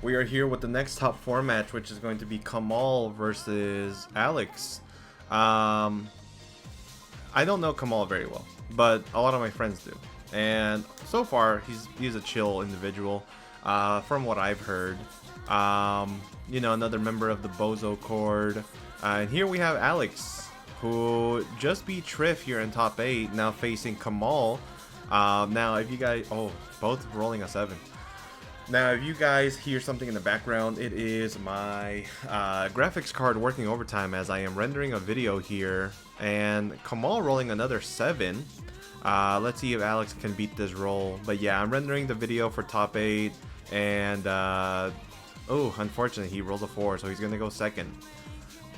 We are here with the next top 4 match, which is going to be Kamal versus Alex. I don't know Kamal very well, but a lot of my friends do. And so far, he's a chill individual, from what I've heard. You know, another member of the Bozo Chord. And here we have Alex, who just beat Triff here in top 8, now facing Kamal. Now, if you guys... Oh, both rolling a 7. Now, if you guys hear something in the background, it is my graphics card working overtime as I am rendering a video here. And Kamal rolling another 7. Let's see if Alex can beat this roll. But yeah, I'm rendering the video for top 8. And, oh, unfortunately, he rolls a 4, so he's going to go second.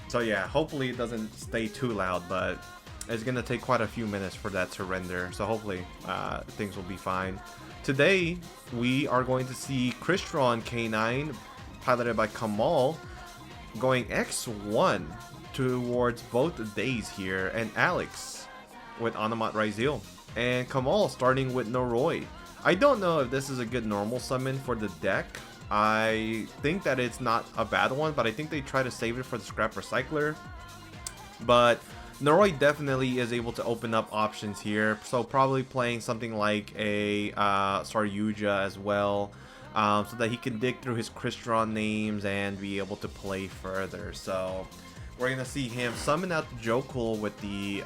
So yeah, hopefully it doesn't stay too loud, but it's going to take quite a few minutes for that to render. So hopefully things will be fine. Today, we are going to see Crystron K9, piloted by Kamal, going X1 towards both days here, and Alex with Onomat Ryzeal, and Kamal starting with Noroi. I don't know if this is a good normal summon for the deck. I think that it's not a bad one, but I think they try to save it for the Scrap Recycler. But Noroi definitely is able to open up options here, so probably playing something like a Saryuja as well, so that he can dig through his Crystron names and be able to play further. So we're going to see him summon out the Jokul with the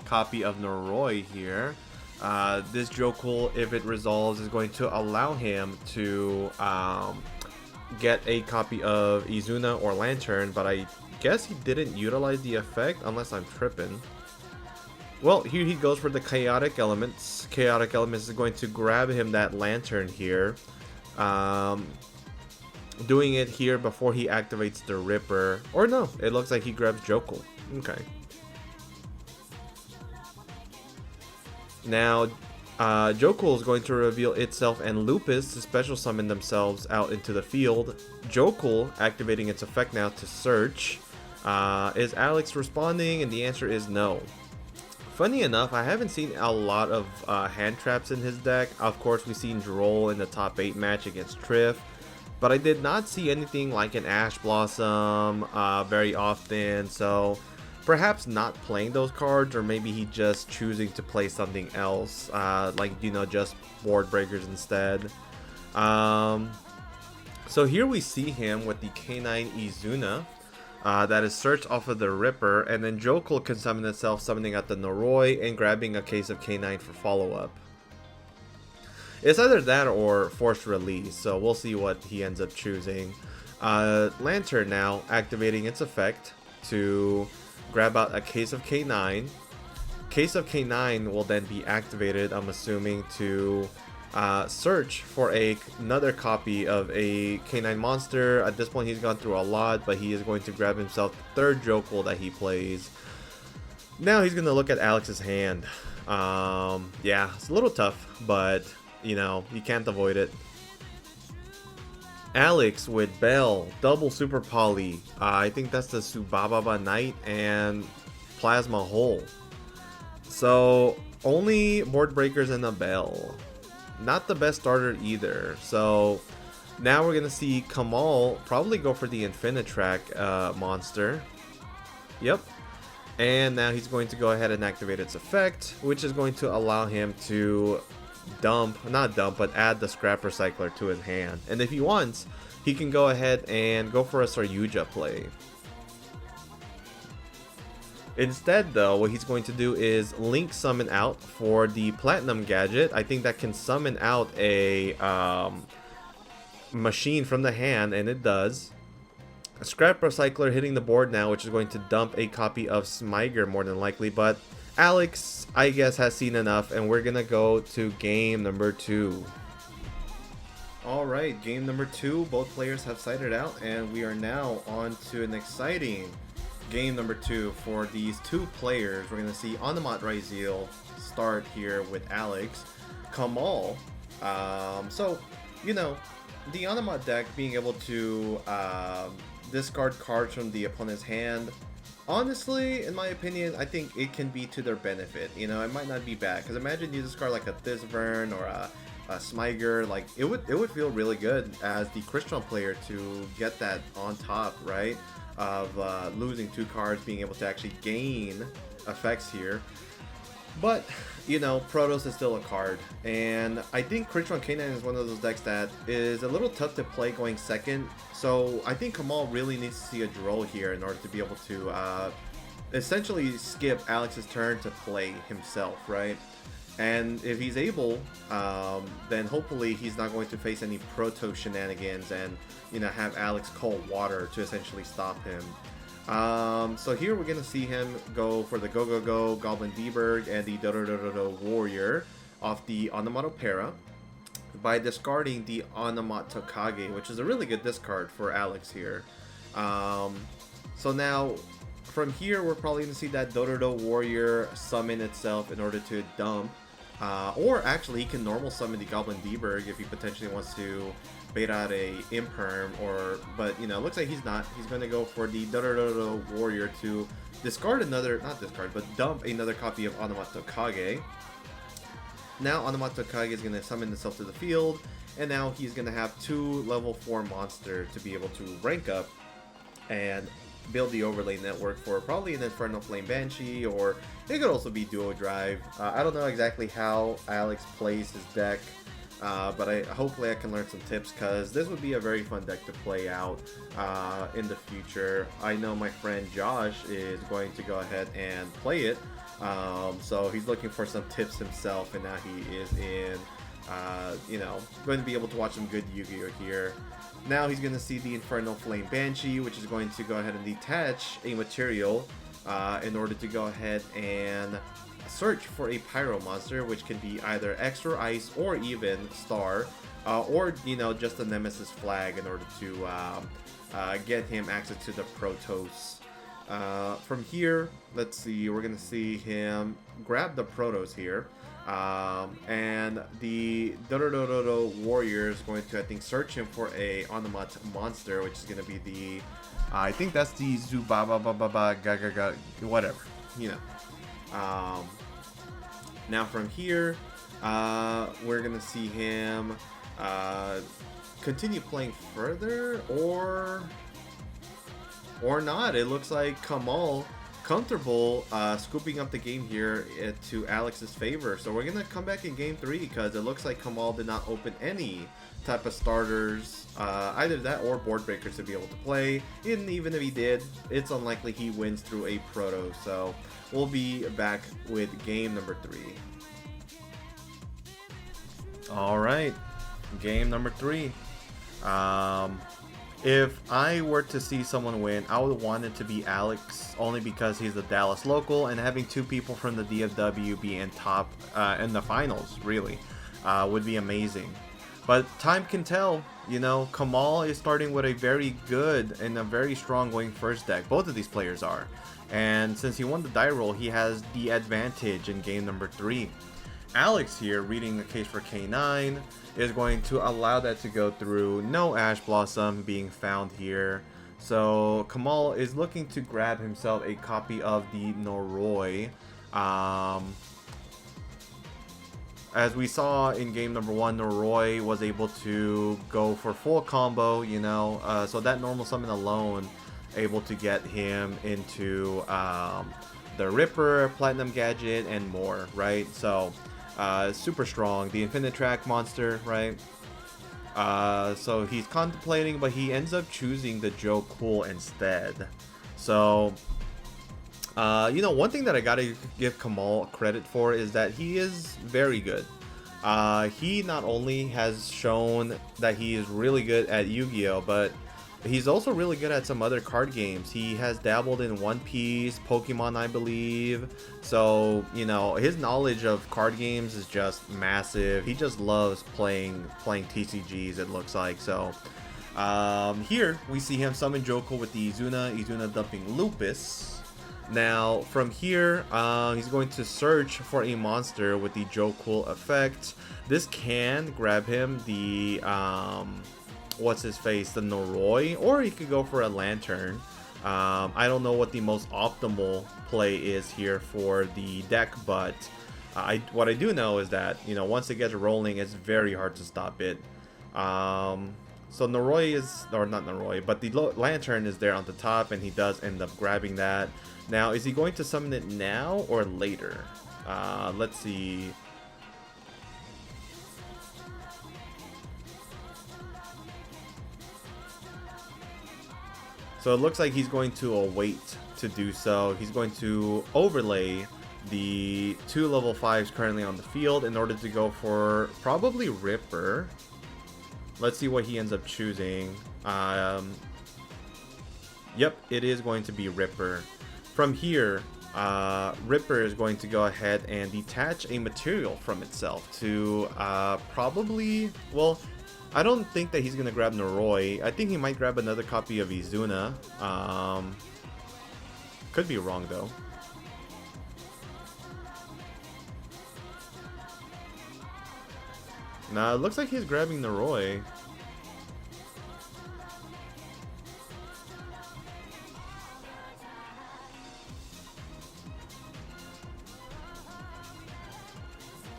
copy of Noroi here. This Jokul, if it resolves, is going to allow him to get a copy of Izuna or Lantern, but I guess he didn't utilize the effect unless I'm tripping. Well, here he goes for the Chaotic Elements. Chaotic Elements is going to grab him that Lantern here. Doing it here before he activates the Ripper. Or no, it looks like he grabs Jokul. Okay. Now, Jokul is going to reveal itself and Lupus to special summon themselves out into the field. Jokul activating its effect now to search. Is Alex responding? And the answer is no. Funny enough, I haven't seen a lot of hand traps in his deck. Of course, we've seen Droll in the top 8 match against Triff, but I did not see anything like an Ash Blossom very often. So perhaps not playing those cards, or maybe he just choosing to play something else, like, you know, just board breakers instead. So here we see him with the K9 Izuna. That is searched off of the Ripper, and then Jokul can summon itself, summoning out the Noroi and grabbing a case of K9 for follow-up. It's either that or Forced Release, so we'll see what he ends up choosing. Lantern now activating its effect to grab out a case of K9. Case of K9 will then be activated, I'm assuming, to search for another copy of a K9 monster. At this point, he's gone through a lot, but he is going to grab himself the 3rd Jokul that he plays. Now he's going to look at Alex's hand. Yeah, it's a little tough, but, you know, you can't avoid it. Alex with Bell, double Super Poly. I think that's the Subababa Knight and Plasma Hole. So, only board breakers and a Bell. Not the best starter either. So now we're gonna see Kamal probably go for the Infinitrack monster. Yep. And now he's going to go ahead and activate its effect, which is going to allow him to add the Scrap Recycler to his hand. And if he wants, he can go ahead and go for a Saryuja play. Instead, though, what he's going to do is Link Summon out for the Platinum Gadget. I think that can summon out a machine from the hand, and it does. A Scrap Recycler hitting the board now, which is going to dump a copy of Smyger more than likely. But Alex, I guess, has seen enough, and we're going to go to game number 2. Alright, game number 2. Both players have sided out, and we are now on to an exciting game number 2 for these 2 players. We're going to see Onomat Ryzeal start here with Alex. Kamal. So, you know, the Onomat deck being able to discard cards from the opponent's hand, honestly, in my opinion, I think it can be to their benefit. You know, it might not be bad, because imagine you discard like a Thisvern or a Smiger. Like it would feel really good as the Crystron player to get that on top, right? Of losing 2 cards, being able to actually gain effects here. But, you know, Protoss is still a card, and I think Crystron K9 is one of those decks that is a little tough to play going second, so I think Kamal really needs to see a draw here in order to be able to essentially skip Alex's turn to play himself, right? And if he's able, then hopefully he's not going to face any Proto shenanigans and, you know, have Alex cold water to essentially stop him. So here we're gonna see him go for the Go Goblin Deberg and the DOOD Warrior off the Onomat Opera by discarding the Onomat Tokage, which is a really good discard for Alex here. So now from here we're probably gonna see that DOOD Warrior summon itself in order to dump, or actually he can normal summon the Goblin Deberg if he potentially wants to bait out a Imperm, but you know, it looks like he's not. He's going to go for the DOOD Warrior to discard not discard, but dump another copy of Onomat Tokage. Now Onomat Tokage is going to summon itself to the field, and now he's going to have 2 level 4 monsters to be able to rank up and build the overlay network for probably an Infernal Flame Banshee, or it could also be Duo Drive. I don't know exactly how Alex plays his deck, but hopefully I can learn some tips, because this would be a very fun deck to play out in the future. I know my friend Josh is going to go ahead and play it, so he's looking for some tips himself, and now he is in, you know, going to be able to watch some good Yu-Gi-Oh here. Now he's going to see the Infernal Flame Banshee, which is going to go ahead and detach a material in order to go ahead and search for a Pyro monster, which can be either X or Ice or even Star, or, you know, just a Nemesis flag in order to get him access to the Protoss. From here, let's see, we're going to see him grab the Protoss here. And the DOOD Warrior is going to, I think, search him for a Onomat monster, which is going to be the, I think that's the Zubaba Gaga, whatever, you know. Now from here, we're going to see him continue playing further, or not. It looks like Kamal comfortable scooping up the game here to Alex's favor. So we're gonna come back in game 3, because it looks like Kamal did not open any type of starters, either that or board breakers to be able to play. And even if he did, it's unlikely he wins through a Proto. So we'll be back with game number 3. All right, game number 3. If I were to see someone win, I would want it to be Alex, only because he's a Dallas local, and having 2 people from the DFW be in top in the finals really would be amazing. But time can tell. You know, Kamal is starting with a very good and a very strong going first deck. Both of these players are, and since he won the die roll, he has the advantage in game number 3. Alex here, reading the case for K9, is going to allow that to go through. No Ash Blossom being found here. So Kamal is looking to grab himself a copy of the Noroi. As we saw in game number 1, Noroi was able to go for full combo, you know, so that normal summon alone able to get him into the Ripper, Platinum Gadget, and more, right? So super strong. The Infinite Track monster, right? So he's contemplating, but he ends up choosing the Joe Cool instead. So, you know, one thing that I gotta give Kamal credit for is that he is very good. He not only has shown that he is really good at Yu-Gi-Oh, but he's also really good at some other card games. He has dabbled in One Piece, Pokemon, I believe. So, you know, his knowledge of card games is just massive. He just loves playing TCGs, it looks like. So, here we see him summon Joko with the Izuna dumping Lupus. Now, from here, he's going to search for a monster with the Joe Cool effect. This can grab him the what's his face, the Noroi, or he could go for a Lantern. I don't know what the most optimal play is here for the deck, but What I do know is that, you know, once it gets rolling, it's very hard to stop it. So Noroi is, or not Noroi, but the lantern is there on the top, and he does end up grabbing that. Now, is he going to summon it now or later? Let's see. So it looks like he's going to await to do so. He's going to overlay the 2 level 5s currently on the field in order to go for probably Ripper. Let's see what he ends up choosing. Yep, it is going to be Ripper. From here, Ripper is going to go ahead and detach a material from itself to probably, well, I don't think that he's going to grab Noroi. I think he might grab another copy of Izuna. Could be wrong, though. Nah, it looks like he's grabbing Noroi.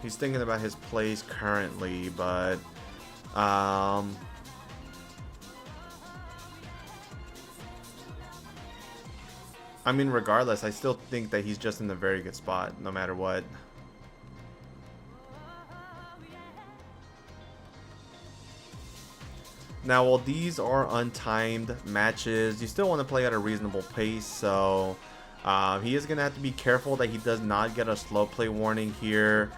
He's thinking about his plays currently, but I mean, regardless, I still think that he's just in a very good spot, no matter what. Now, while these are untimed matches, you still want to play at a reasonable pace, so he is going to have to be careful that he does not get a slow play warning here.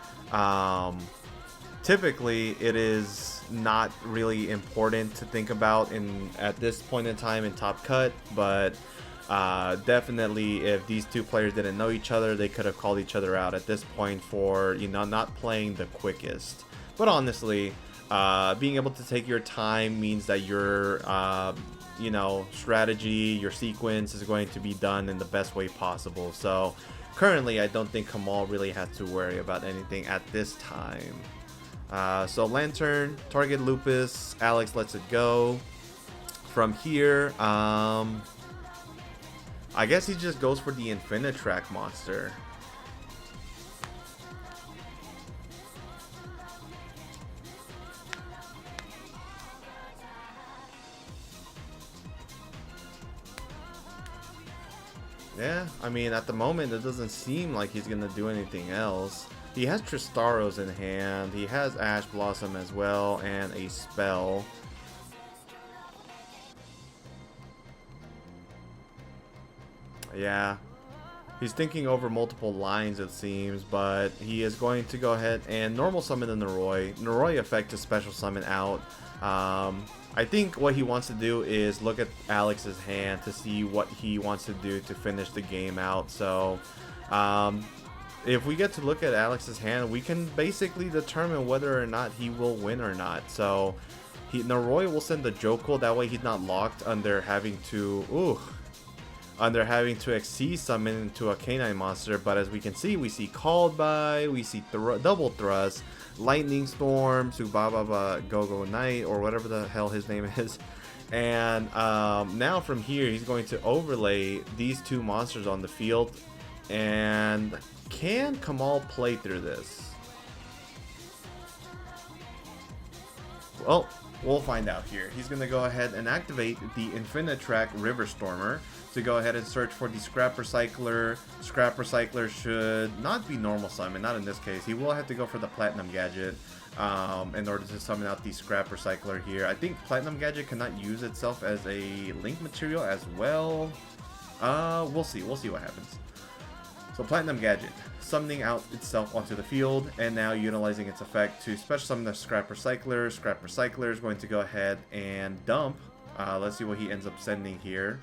Typically, it is not really important to think about at this point in time in Top Cut, but definitely if these two players didn't know each other, they could have called each other out at this point for, you know, not playing the quickest. But honestly, being able to take your time means that your you know, strategy, your sequence is going to be done in the best way possible. So currently, I don't think Kamal really has to worry about anything at this time. So Lantern, target Lupus, Alex lets it go. From here, I guess he just goes for the Infinitrack monster. Yeah, I mean, at the moment, it doesn't seem like he's going to do anything else. He has Tristaros in hand, he has Ash Blossom as well, and a spell. Yeah, he's thinking over multiple lines, it seems, but he is going to go ahead and normal summon the Noroi. Noroi effect to special summon out. I think what he wants to do is look at Alex's hand to see what he wants to do to finish the game out. So if we get to look at Alex's hand, we can basically determine whether or not he will win or not. So Noroi will send the Jokul, that way he's not locked under having to Xyz summon into a K9 monster. But as we can see, we see Called By, we see Double Thrust, Lightning Storm, Subaba Gogo Knight, or whatever the hell his name is. And now from here, he's going to overlay these two monsters on the field. And can Kamal play through this? Well, we'll find out here. He's going to go ahead and activate the Infinitrack River Stormer to go ahead and search for the Scrap Recycler. Scrap Recycler should not be normal summon, not in this case. He will have to go for the Platinum Gadget in order to summon out the Scrap Recycler here. I think Platinum Gadget cannot use itself as a link material as well. We'll see what happens. So Platinum Gadget, summoning out itself onto the field, and now utilizing its effect to special summon the Scrap Recycler. Scrap Recycler is going to go ahead and dump. Let's see what he ends up sending here.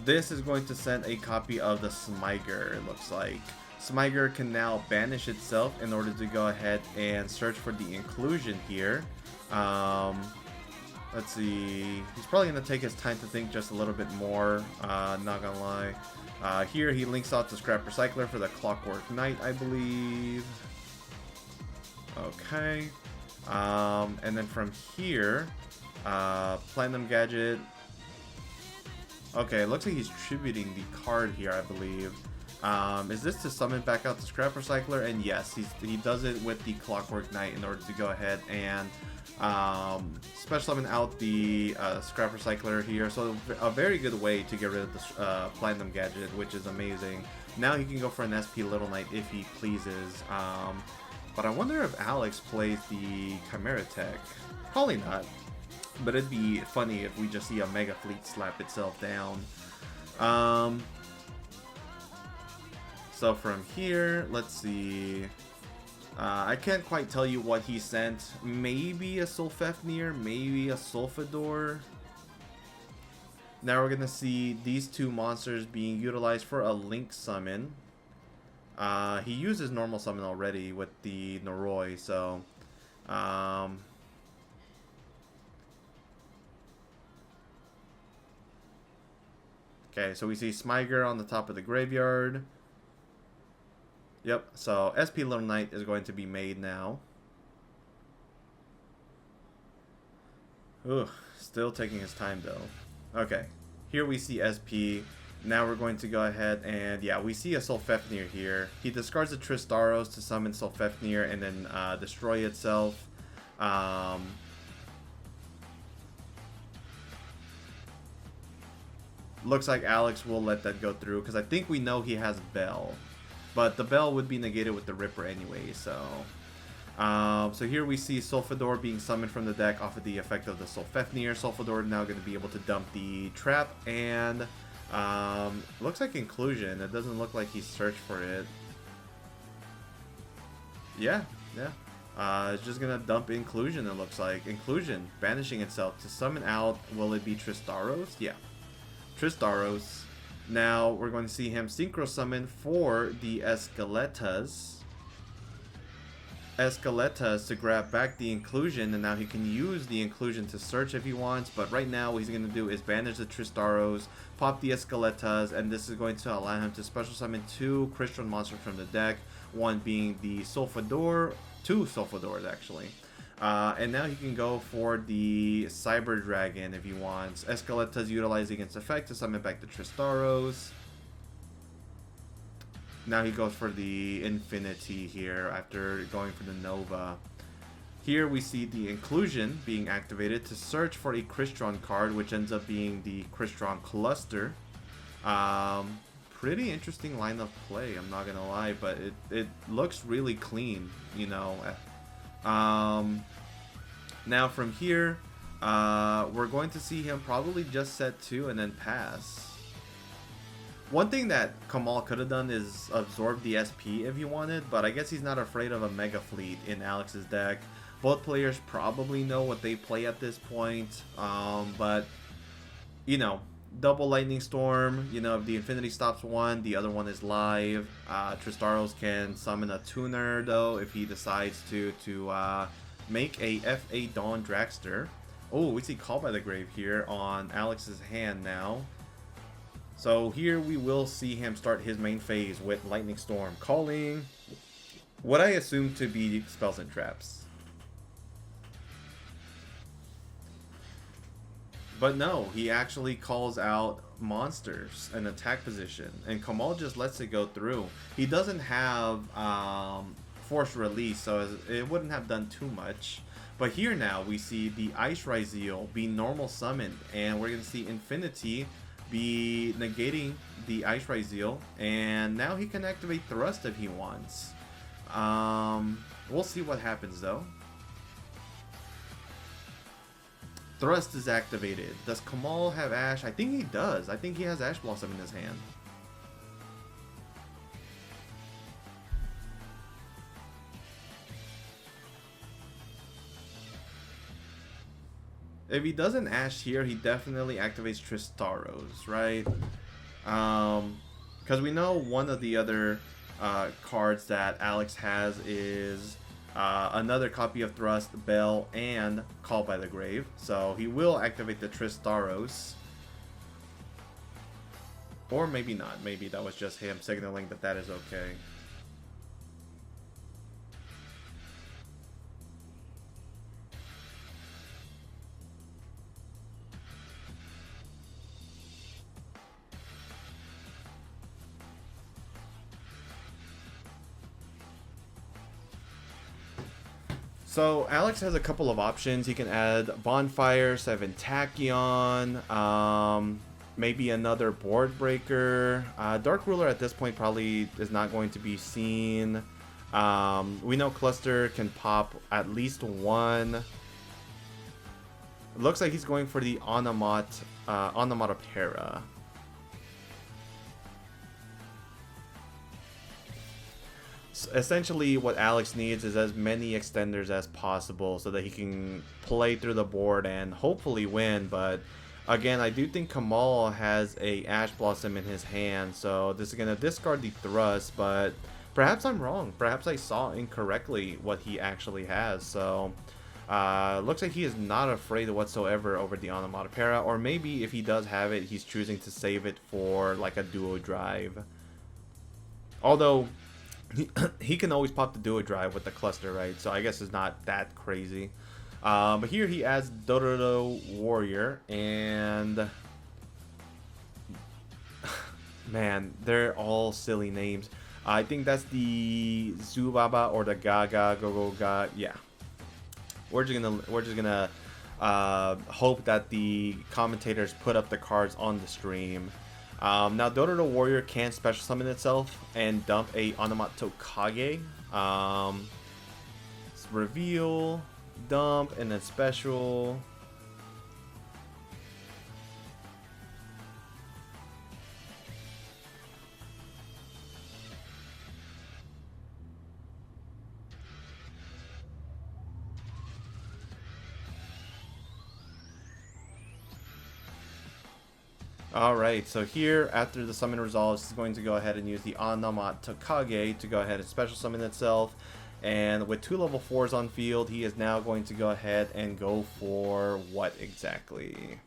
This is going to send a copy of the Smyger, it looks like. Smyger can now banish itself in order to go ahead and search for the inclusion here. Let's see. He's probably going to take his time to think just a little bit more, not gonna lie. Here he links out to Scrap Recycler for the Clockwork Knight, I believe. Okay. And then from here, Platinum Gadget. Okay, it looks like he's tributing the card here, I believe. Is this to summon back out the Scrap Recycler? And yes, he does it with the Clockwork Knight in order to go ahead and special summon out the Scrap Recycler here. So a very good way to get rid of the Platinum Gadget, which is amazing. Now he can go for an SP Little Knight if he pleases. But I wonder if Alex plays the Chimera Tech. Probably not. But it'd be funny if we just see a Mega Fleet slap itself down. So from here, let's see. I can't quite tell you what he sent. Maybe a Sulfefnir, maybe a Sulfador. Now we're gonna see these two monsters being utilized for a Link summon. He uses normal summon already with the Noroi, so okay, so we see Smyger on the top of the graveyard. Yep, so SP Little Knight is going to be made now. Ugh, still taking his time though. Okay, here we see SP. Now we're going to go ahead and, yeah, we see a Sulfefnir here. He discards the Tristaros to summon Sulfefnir and then destroy itself. Looks like Alex will let that go through because I think we know he has Bell. But the Bell would be negated with the Ripper anyway, so... so here we see Sulfador being summoned from the deck off of the effect of the Sulfefnir. Sulfador now going to be able to dump the trap, and looks like Inclusion. It doesn't look like he searched for it. Yeah. It's just going to dump Inclusion, it looks like. Inclusion, banishing itself to summon out, will it be Tristaros? Yeah. Tristaros. Now we're going to see him Synchro Summon for the Escaletas. To grab back the Inclusion, and now he can use the Inclusion to search if he wants, but right now what he's going to do is banish the Tristaros, pop the Escaletas, and this is going to allow him to special summon two Crystron monsters from the deck, one being the Sulfador, two Sulfadors actually. And now he can go for the Cyber Dragon if he wants. Escaletas utilizing its effect to summon back the Tristaros. Now he goes for the Infinity here after going for the Nova. Here we see the Inclusion being activated to search for a Crystron card, which ends up being the Crystron Cluster. Pretty interesting line of play, I'm not gonna lie, but it looks really clean, you know. Now from here, we're going to see him probably just set 2 and then pass. One thing that Kamal could have done is absorb the SP if he wanted, but I guess he's not afraid of a Mega Fleet in Alex's deck. Both players probably know what they play at this point, but, you know, double Lightning Storm, you know, if the Infinity stops one, the other one is live. Tristaros can summon a Tuner, though, if he decides to make a FA Dawn Dragster. Oh, we see Call by the Grave here on Alex's hand now. So here we will see him start his main phase with Lightning Storm, calling what I assume to be spells and traps. But no, he actually calls out monsters and attack position, and Kamal just lets it go through. He doesn't have force release, so it wouldn't have done too much. But here now we see the Ice Ryzeal be normal summoned, and we're going to see Infinity be negating the Ice Ryzeal, and now he can activate Thrust if he wants. We'll see what happens though. Thrust is activated. Does Kamal have Ash? I think he does. I think he has Ash Blossom in his hand. If he doesn't Ash here, he definitely activates Tristaros, right? Because we know one of the other cards that Alex has is another copy of Thrust, Bell, and Call by the Grave. So he will activate the Tristaros. Or maybe not. Maybe that was just him signaling that that is okay. So Alex has a couple of options. He can add Bonfire, 7 Tachyon, maybe another Board Breaker. Dark Ruler at this point probably is not going to be seen. We know Cluster can pop at least one. It looks like he's going for the Onomat Para. Essentially what Alex needs is as many extenders as possible so that he can play through the board and hopefully win. But again, I do think Kamal has a Ash Blossom in his hand, so this is going to discard the Thrust, but perhaps I'm wrong. Perhaps I saw incorrectly what he actually has. So looks like he is not afraid whatsoever over the Onomatopoeia, or maybe if he does have it, he's choosing to save it for like a duo drive. Although he can always pop the duo drive with the cluster, right? So I guess it's not that crazy. But here he adds Dododo Warrior, and man, they're all silly names. I think that's the Zubaba or the Gaga Gogo Ga. Yeah, we're just gonna hope that the commentators put up the cards on the stream. Now Dododo Warrior can special summon itself and dump a Onomatokage. It's reveal, dump, and then special. Alright, so here, after the summon resolves, it's going to go ahead and use the Onomatokage to go ahead and special summon itself. And with 2 level 4s on field, he is now going to go ahead and go for what exactly?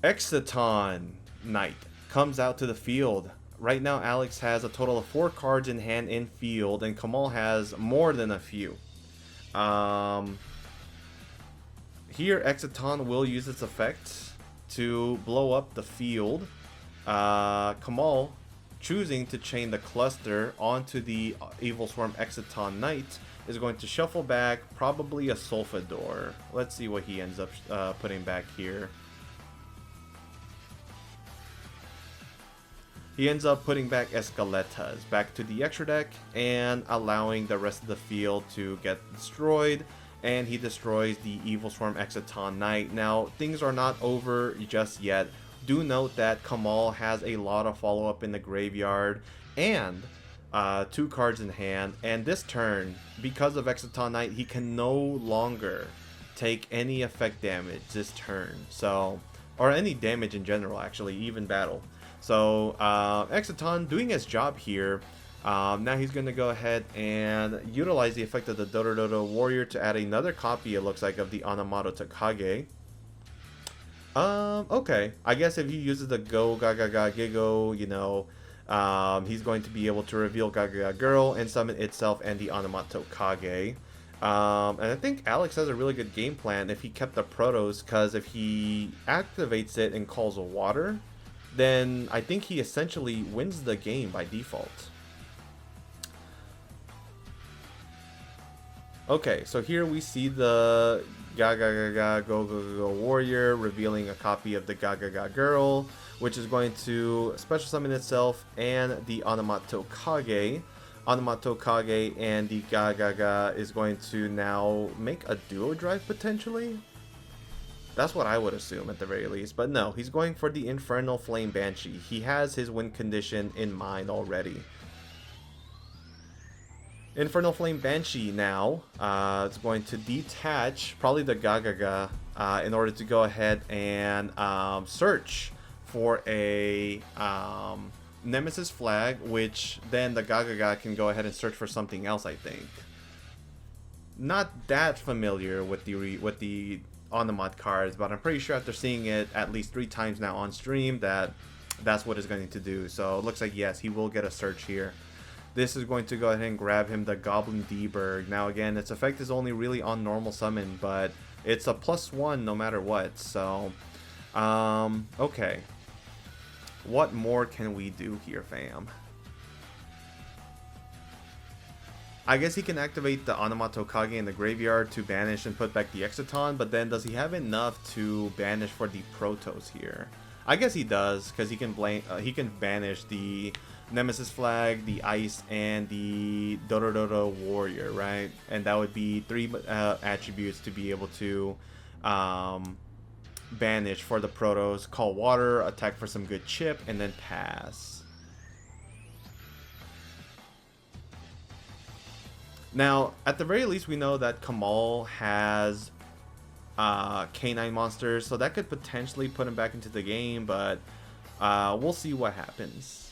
Exciton Knight comes out to the field. Right now, Alex has a total of 4 cards in hand in field, and Kamal has more than a few. Here, Exciton will use its effect to blow up the field. Kamal choosing to chain the cluster onto the Evil Swarm Exciton Knight is going to shuffle back probably a Sulfador. Let's see what he ends up putting back here. He ends up putting back Escaletas back to the extra deck and allowing the rest of the field to get destroyed. And he destroys the Evil Swarm Exciton Knight. Now, things are not over just yet. Do note that Kamal has a lot of follow-up in the graveyard and 2 cards in hand. And this turn, because of Exciton Knight, he can no longer take any effect damage this turn. So, or any damage in general, actually, even battle. So, Exciton doing his job here. Now he's going to go ahead and utilize the effect of the Dododo Warrior to add another copy, it looks like, of the Onomatokage. Okay. I guess if he uses the Go Gaga Ga Gigo, you know, he's going to be able to reveal Gaga Ga Girl and summon itself and the Onomatokage. And I think Alex has a really good game plan if he kept the Protos, because if he activates it and calls a water, then I think he essentially wins the game by default. Okay, so here we see the Gaga Gaga Go Go Go Warrior revealing a copy of the Gaga Gaga Girl, which is going to special summon itself and the Onomatokage. Onomatokage and the Gaga Gaga is going to now make a duo drive potentially? That's what I would assume at the very least, but no, he's going for the Infernal Flame Banshee. He has his win condition in mind already. Infernal Flame Banshee now is going to detach probably the Gagaga in order to go ahead and search for a Nemesis flag, which then the Gagaga can go ahead and search for something else, I think. Not that familiar with the Onomat cards, but I'm pretty sure after seeing it at least 3 times now on stream that's what it's going to do. So it looks like, yes, he will get a search here. This is going to go ahead and grab him the Goblin Deberg. Now again, its effect is only really on normal summon, but it's a +1 no matter what. So, okay. What more can we do here, fam? I guess he can activate the Onomatokage in the graveyard to banish and put back the Exciton, but then does he have enough to banish for the Protoss here? I guess he does, because he can banish the Nemesis Flag, the Ice, and the Dodododo Warrior, right? And that would be 3 attributes to be able to banish for the Protoss, call water, attack for some good chip, and then pass. Now, at the very least, we know that Kamal has K9 monsters, so that could potentially put him back into the game, but we'll see what happens.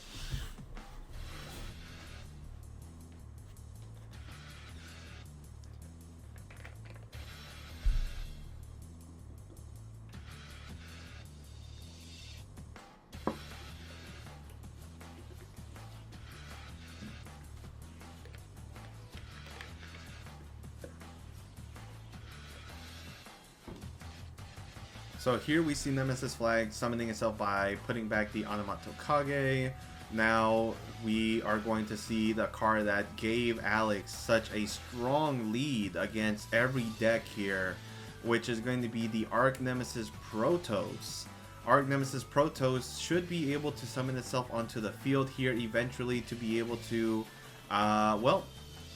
So here we see Nemesis Flag summoning itself by putting back the Onomatokage. Now we are going to see the card that gave Alex such a strong lead against every deck here, which is going to be the Arc Nemesis Protoss. Arc Nemesis Protoss should be able to summon itself onto the field here eventually to be able to, well,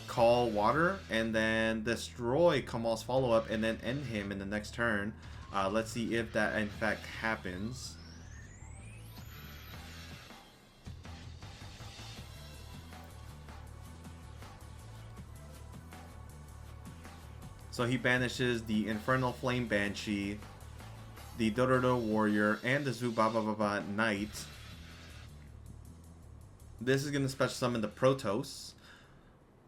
call water and then destroy Kamal's follow-up and then end him in the next turn. Let's see if that in fact happens. So he banishes the Infernal Flame Banshee, the Dododo Warrior, and the Zubababa Knight. This is going to special summon the Protoss.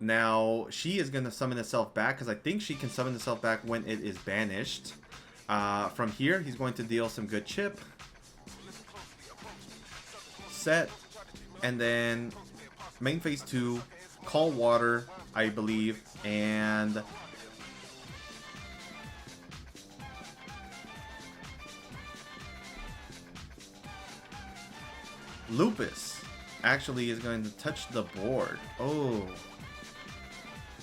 Now, she is going to summon itself back, because I think she can summon itself back when it is banished. From here, he's going to deal some good chip. Set. And then main phase 2, call water, I believe. And Lupus actually is going to touch the board. Oh,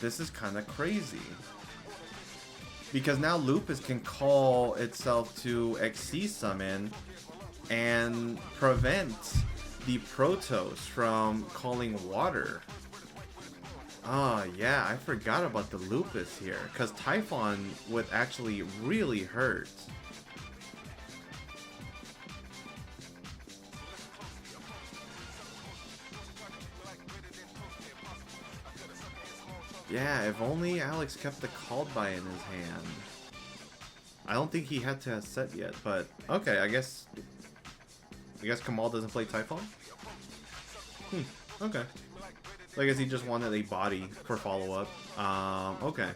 this is kind of crazy. Because now Lupus can call itself to XC summon and prevent the Protoss from calling water. Oh yeah, I forgot about the Lupus here, because Typhon would actually really hurt. Yeah, if only Alex kept the called by in his hand. I don't think he had to set yet, but okay, I guess Kamal doesn't play Typhon? Okay. So I guess he just wanted a body for follow-up. Okay.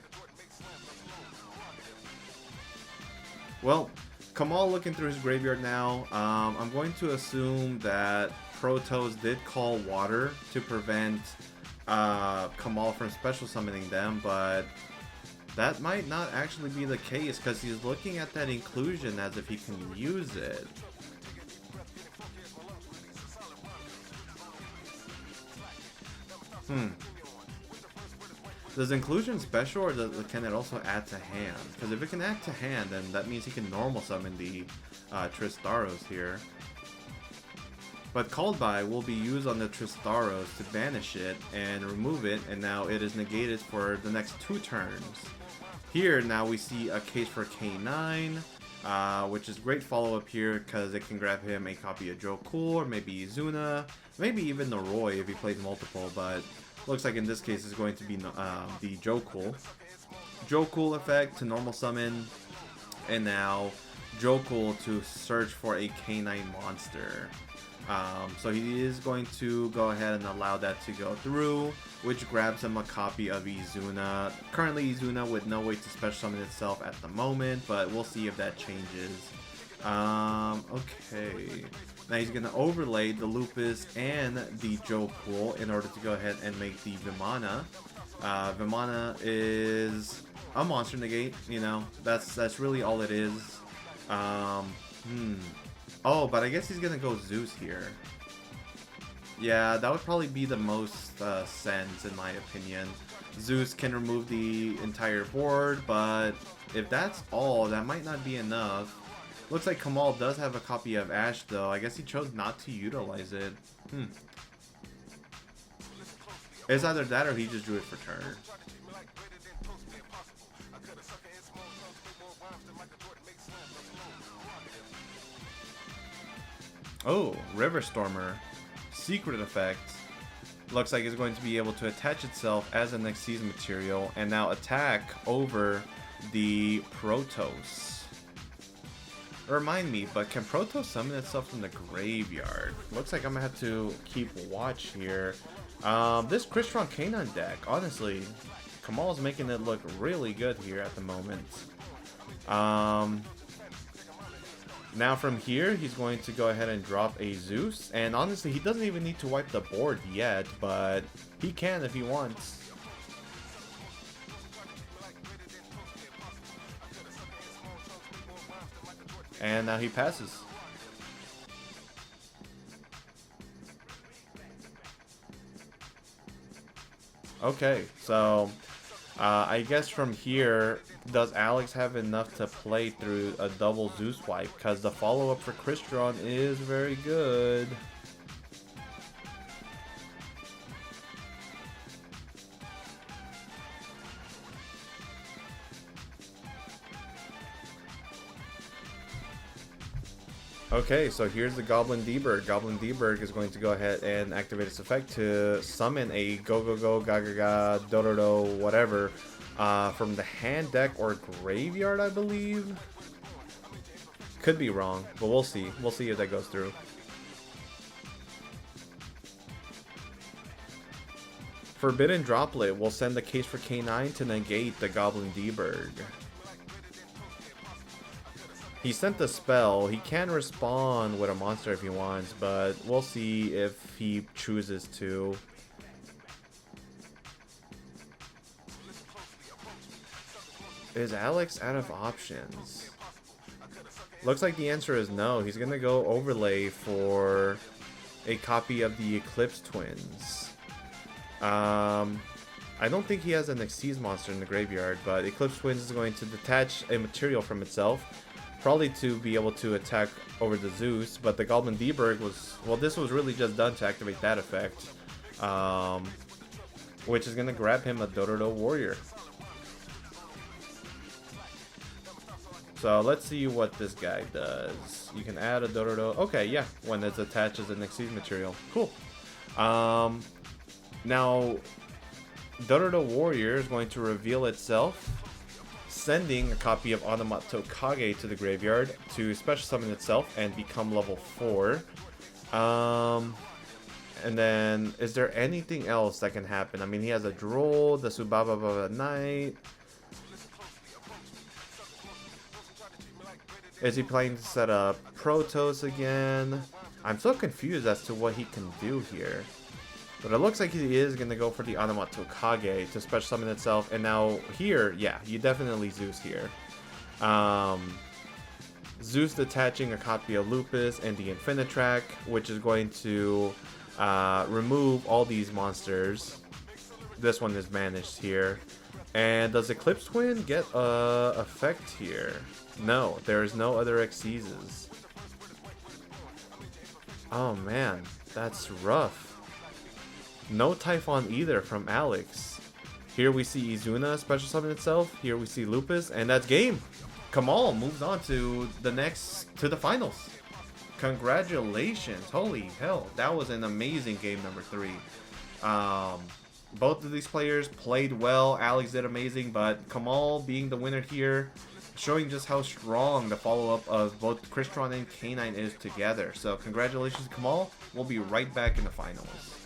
Well, Kamal looking through his graveyard now. I'm going to assume that Protoss did call water to prevent Kamal from special summoning them, but that might not actually be the case because he's looking at that inclusion as if he can use it. Does inclusion special, or can it also add to hand? Because if it can add to hand, then that means he can normal summon the Tristaros here. But called by will be used on the Tristaros to banish it and remove it, and now it is negated for the next 2 turns. Here now we see a case for K9, which is great follow-up here because it can grab him a copy of Joe Cool, or maybe Izuna, maybe even Noroi if he plays multiple, but looks like in this case it's going to be the Joe Cool. Joe Cool effect to normal summon, and now Joe Cool to search for a K9 monster. So he is going to go ahead and allow that to go through, which grabs him a copy of Izuna. Currently Izuna with no way to special summon itself at the moment, but we'll see if that changes. Okay. Now he's going to overlay the Lupus and the Joe Cool in order to go ahead and make the Vimana. Vimana is a monster negate, you know, that's really all it is. Oh, but I guess he's gonna go Zeus here. Yeah, that would probably be the most sense in my opinion. Zeus can remove the entire board, but if that's all, that might not be enough. Looks like Kamal does have a copy of Ash though. I guess he chose not to utilize it. It's either that or he just drew it for turn. Oh, River Stormer. Secret effect. Looks like it's going to be able to attach itself as an Xyz material and now attack over the Protoss. Remind me, but can Protoss summon itself from the graveyard? Looks like I'm gonna have to keep watch here. This Crystron K9 deck, honestly, Kamal's making it look really good here at the moment. Now from here, he's going to go ahead and drop a Zeus. And honestly, he doesn't even need to wipe the board yet, but he can if he wants. And now he passes. Okay, so I guess from here, does Alex have enough to play through a double Zeus wipe? Because the follow-up for Crystron is very good. Okay, so here's the Goblin D-Berg. Goblin D-Berg is going to go ahead and activate its effect to summon a Go Go Go Gaga Ga Do Do Do whatever from the hand deck or graveyard, I believe. Could be wrong, but we'll see. We'll see if that goes through. Forbidden Droplet will send the case for K9 to negate the Goblin D-Berg. He sent the spell. He can respond with a monster if he wants, but we'll see if he chooses to. Is Alex out of options? Looks like the answer is no. He's gonna go overlay for a copy of the Eclipse Twins. I don't think he has an Xyz monster in the graveyard, but Eclipse Twins is going to detach a material from itself. Probably to be able to attack over the Zeus, but the Goblin D-Berg was... Well, this was really just done to activate that effect. Which is going to grab him a Dododo Warrior. So let's see what this guy does. You can add a Dododo... Okay, yeah, when it's attached as an Xyz material. Cool. Now, Dododo Warrior is going to reveal itself, sending a copy of Onomat Tokage to the graveyard to special summon itself and become level 4. And then, is there anything else that can happen? I mean, he has a Droll, the Subaba Knight. Is he planning to set up Protoss again? I'm so confused as to what he can do here. But it looks like he is going to go for the Onomat Tokage to special summon itself. And now here, yeah, you definitely Zeus here. Zeus detaching a copy of Lupus and the Infinitrack, which is going to remove all these monsters. This one is managed here. And does Eclipse Twin get a effect here? No, there is no other Xyzes. Oh man, that's rough. No Typhon either from Alex. Here we see Izuna special summon itself. Here we see Lupus, and that's game. Kamal moves on to the finals. Congratulations! Holy hell, that was an amazing game number 3. Both of these players played well. Alex did amazing, but Kamal being the winner here, showing just how strong the follow-up of both Crystron and K9 is together. So congratulations, Kamal. We'll be right back in the finals.